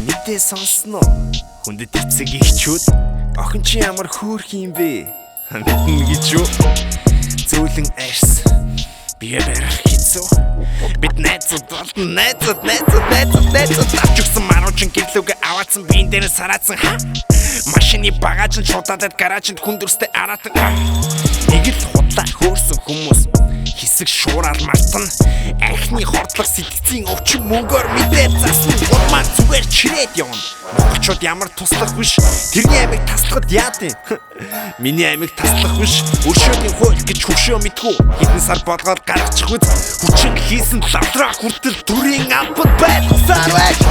Мэдээ сонсноо хүндэт эцэг ихчүүд охин чи ямар хөөрх юм бэ мэднэ гэж юу зөөлөн арьс бие барих хэцүү бид найзууд болон найзууд авч өгсөн маруучин гэрлүүгээ аваадсан биен дээр сараадсан машины багаж нь шуудаад гаражинд хүндүрстэй аратан нэг л худлаа хөөрсөн хүмүүс хэсэг шуураар мартан архины хордлох сэтгцийн өвчин мөнгөөр мэдээ засна гурмаа зүгээр чирээд явна монголчууд ямар туслах биш тэрний амиг таслахад яадын миний амиг таслах биш өршөөгийн хууль гэж хөвшөө мэдгүй хэдэн сар болгоод гаргачих үз хүчин хийсэн лавраа хүртэл төрийн ампад байцаар байж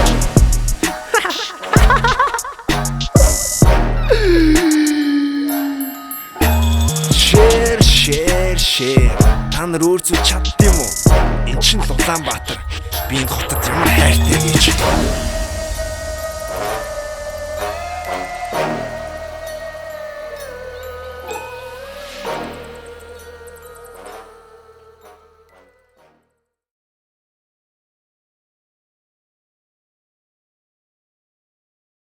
Шэр та нар өөр зүйл чаддсан юм уу? Энд чинь Улаанбаатар. Би энэ хотод ямар хайртай гэж.